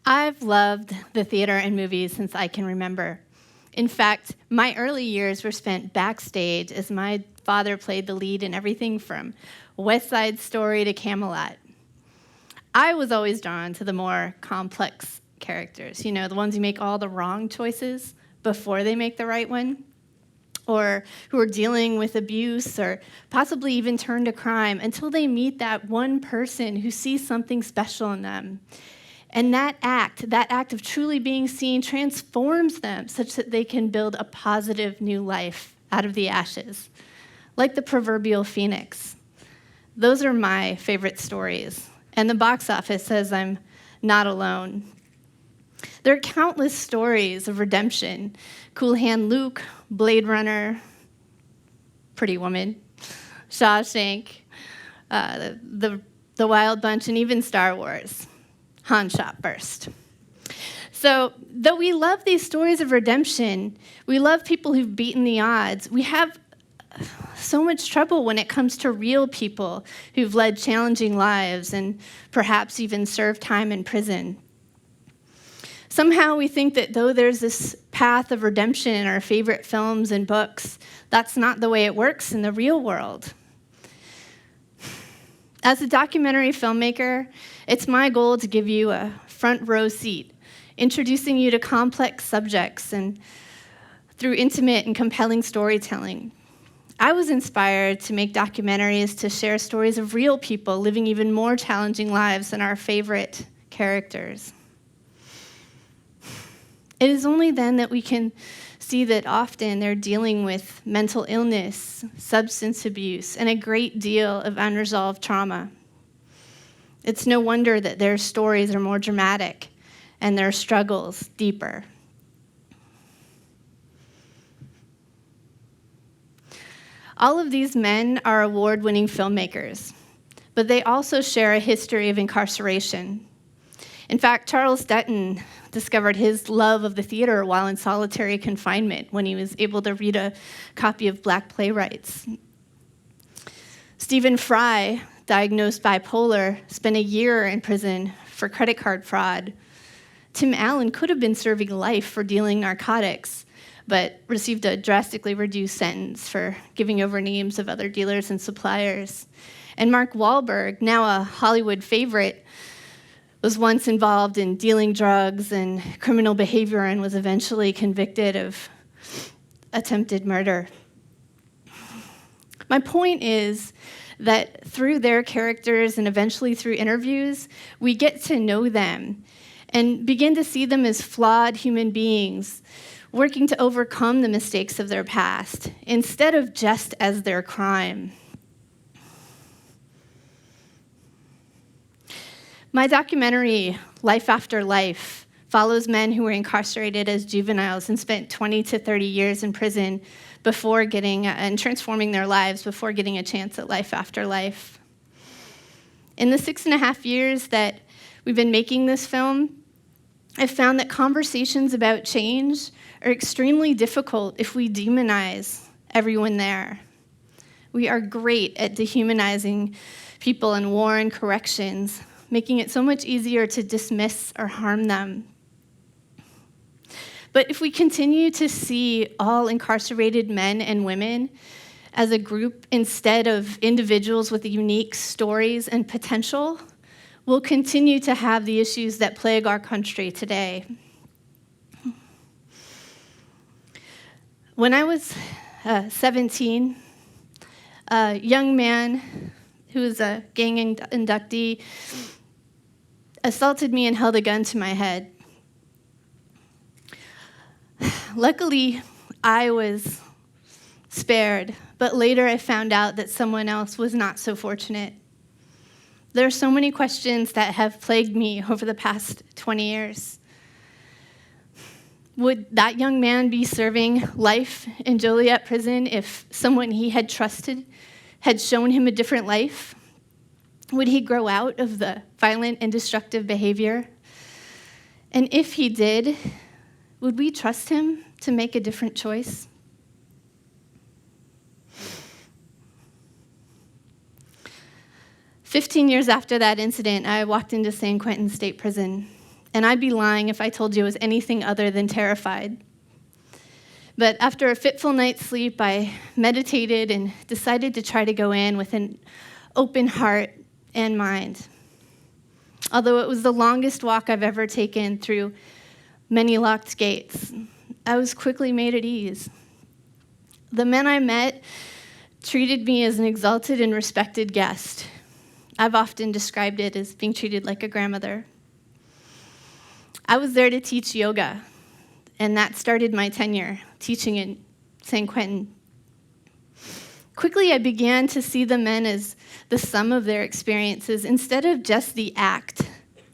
I've loved the theater and movies since I can remember. In fact, my early years were spent backstage as my father played the lead in everything from West Side Story to Camelot. I was always drawn to the more complex characters, the ones who make all the wrong choices before they make the right one, or who are dealing with abuse or possibly even turn to crime until they meet that one person who sees something special in them. And that act of truly being seen transforms them such that they can build a positive new life out of the ashes, like the proverbial phoenix. Those are my favorite stories, and the box office says I'm not alone. There are countless stories of redemption. Cool Hand Luke, Blade Runner, Pretty Woman, Shawshank, the Wild Bunch, and even Star Wars. Han shot first. So, though we love these stories of redemption, we love people who've beaten the odds, we have so much trouble when it comes to real people who've led challenging lives and perhaps even served time in prison. Somehow we think that though there's this path of redemption in our favorite films and books, that's not the way it works in the real world. As a documentary filmmaker, it's my goal to give you a front row seat, introducing you to complex subjects and through intimate and compelling storytelling. I was inspired to make documentaries to share stories of real people living even more challenging lives than our favorite characters. It is only then that we can see that often they're dealing with mental illness, substance abuse, and a great deal of unresolved trauma. It's no wonder that their stories are more dramatic and their struggles deeper. All of these men are award-winning filmmakers, but they also share a history of incarceration. In fact, Charles Dutton discovered his love of the theater while in solitary confinement when he was able to read a copy of Black Playwrights. Stephen Fry, diagnosed bipolar, spent a year in prison for credit card fraud. Tim Allen could have been serving life for dealing narcotics, but received a drastically reduced sentence for giving over names of other dealers and suppliers. And Mark Wahlberg, now a Hollywood favorite, was once involved in dealing drugs and criminal behavior and was eventually convicted of attempted murder. My point is that through their characters and eventually through interviews, we get to know them and begin to see them as flawed human beings working to overcome the mistakes of their past instead of just as their crime. My documentary, Life After Life, follows men who were incarcerated as juveniles and spent 20 to 30 years in prison before getting, and transforming their lives before getting a chance at life after life. In the 6.5 years that we've been making this film, I've found that conversations about change are extremely difficult if we demonize everyone there. We are great at dehumanizing people in war and corrections, making it so much easier to dismiss or harm them. But if we continue to see all incarcerated men and women as a group instead of individuals with unique stories and potential, we'll continue to have the issues that plague our country today. When I was 17, a young man who was a gang inductee assaulted me and held a gun to my head. Luckily, I was spared, but later I found out that someone else was not so fortunate. There are so many questions that have plagued me over the past 20 years. Would that young man be serving life in Joliet prison if someone he had trusted had shown him a different life? Would he grow out of the violent and destructive behavior? And if he did, would we trust him to make a different choice? "15 years after that incident, I walked into San Quentin State Prison, and I'd be lying if I told you I was anything other than terrified. But after a fitful night's sleep, I meditated and decided to try to go in with an open heart and mind. Although it was the longest walk I've ever taken through many locked gates, I was quickly made at ease. The men I met treated me as an exalted and respected guest. I've often described it as being treated like a grandmother. I was there to teach yoga, and that started my tenure teaching in San Quentin. Quickly, I began to see the men as the sum of their experiences instead of just the act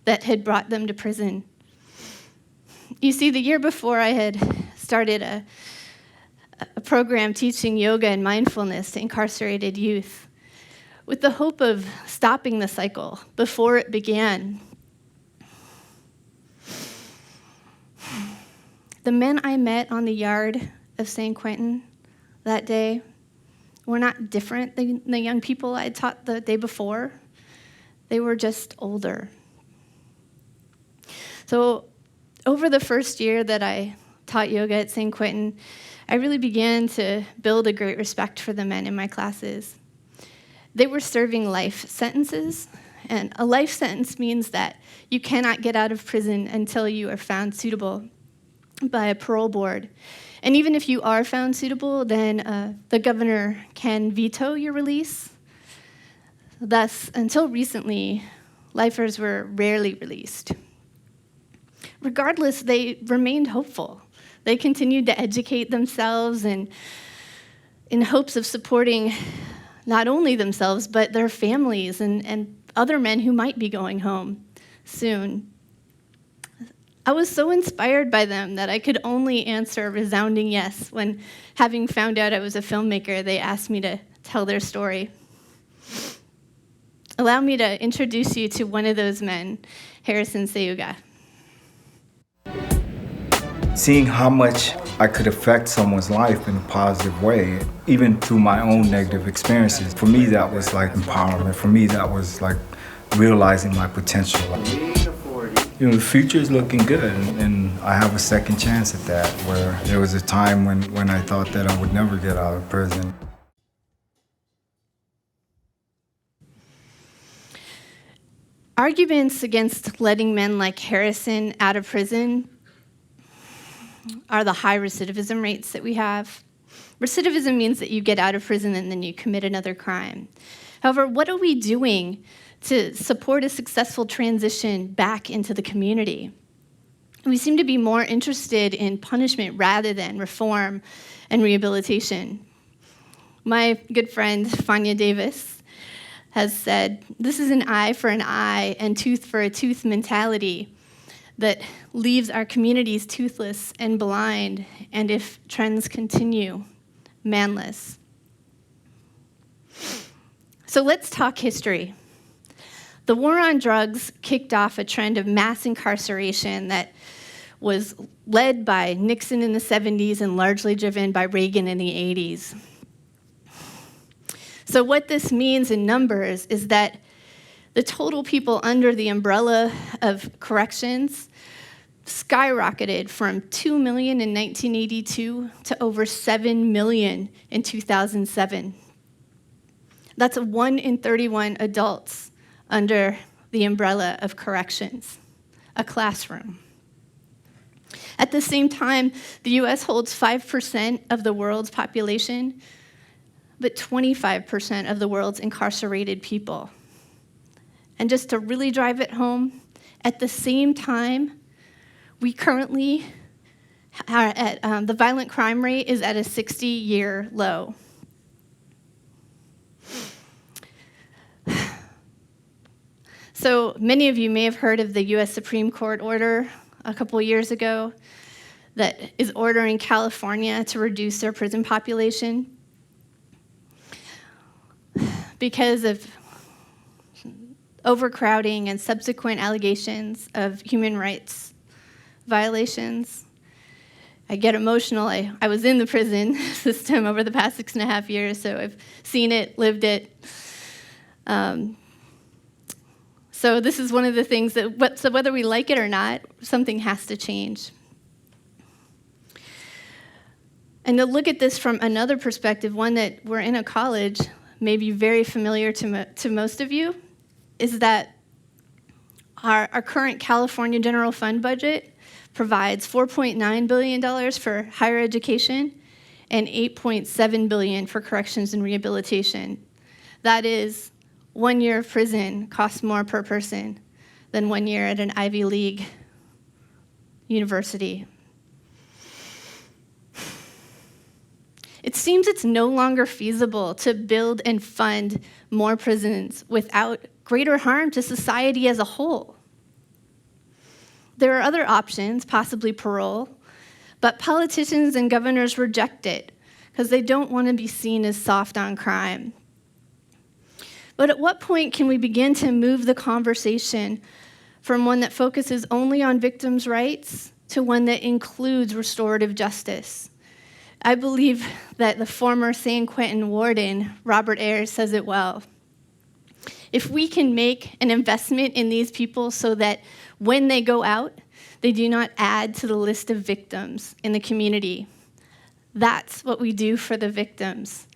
that had brought them to prison. You see, the year before, I had started a program teaching yoga and mindfulness to incarcerated youth with the hope of stopping the cycle before it began. The men I met on the yard of San Quentin that day were not different than the young people I had taught the day before. They were just older. So over the first year that I taught yoga at San Quentin, I really began to build a great respect for the men in my classes. They were serving life sentences, and a life sentence means that you cannot get out of prison until you are found suitable by a parole board. And even if you are found suitable, then the governor can veto your release. Thus, until recently, lifers were rarely released. Regardless, they remained hopeful. They continued to educate themselves and in hopes of supporting not only themselves, but their families and other men who might be going home soon. I was so inspired by them that I could only answer a resounding yes when, having found out I was a filmmaker, they asked me to tell their story. Allow me to introduce you to one of those men, Harrison Sayuga. Seeing how much I could affect someone's life in a positive way, even through my own negative experiences, for me that was like empowerment. For me that was like realizing my potential. You know, the future is looking good, and I have a second chance at that, where there was a time when I thought that I would never get out of prison. Arguments against letting men like Harrison out of prison are the high recidivism rates that we have. Recidivism means that you get out of prison and then you commit another crime. However, what are we doing to support a successful transition back into the community? We seem to be more interested in punishment rather than reform and rehabilitation. My good friend, Fania Davis, has said, this is an eye for an eye and tooth for a tooth mentality that leaves our communities toothless and blind, and if trends continue, manless. So let's talk history. The war on drugs kicked off a trend of mass incarceration that was led by Nixon in the 70s and largely driven by Reagan in the 80s. So what this means in numbers is that the total people under the umbrella of corrections skyrocketed from 2 million in 1982 to over 7 million in 2007. That's 1 in 31 adults under the umbrella of corrections, a classroom. At the same time, the US holds 5% of the world's population, but 25% of the world's incarcerated people. And just to really drive it home, at the same time, we currently are at, the violent crime rate is at a 60-year low. So many of you may have heard of the US Supreme Court order a couple years ago that is ordering California to reduce their prison population because of overcrowding and subsequent allegations of human rights violations. I get emotional. I was in the prison system over the past 6.5 years, so I've seen it, lived it. So this is one of the things that, so whether we like it or not, something has to change. And to look at this from another perspective, one that we're in a college, may be very familiar to most of you, is that our current California General Fund budget provides $4.9 billion for higher education and $8.7 billion for corrections and rehabilitation. That is, 1 year of prison costs more per person than 1 year at an Ivy League university. It seems it's no longer feasible to build and fund more prisons without greater harm to society as a whole. There are other options, possibly parole, but politicians and governors reject it because they don't want to be seen as soft on crime. But at what point can we begin to move the conversation from one that focuses only on victims' rights to one that includes restorative justice? I believe that the former San Quentin warden, Robert Ayers, says it well. If we can make an investment in these people so that when they go out, they do not add to the list of victims in the community, that's what we do for the victims.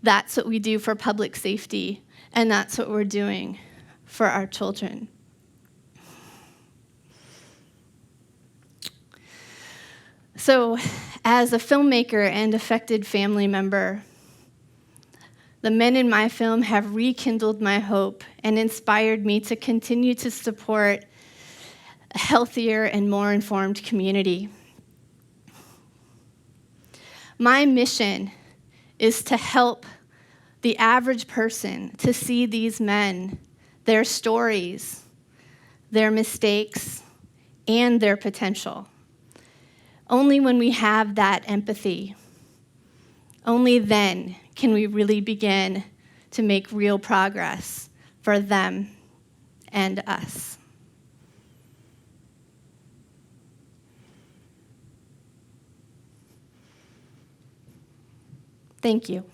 That's what we do for public safety, and that's what we're doing for our children. So, as a filmmaker and affected family member, the men in my film have rekindled my hope and inspired me to continue to support a healthier and more informed community. My mission is to help the average person to see these men, their stories, their mistakes, and their potential. Only when we have that empathy, only then can we really begin to make real progress for them and us. Thank you.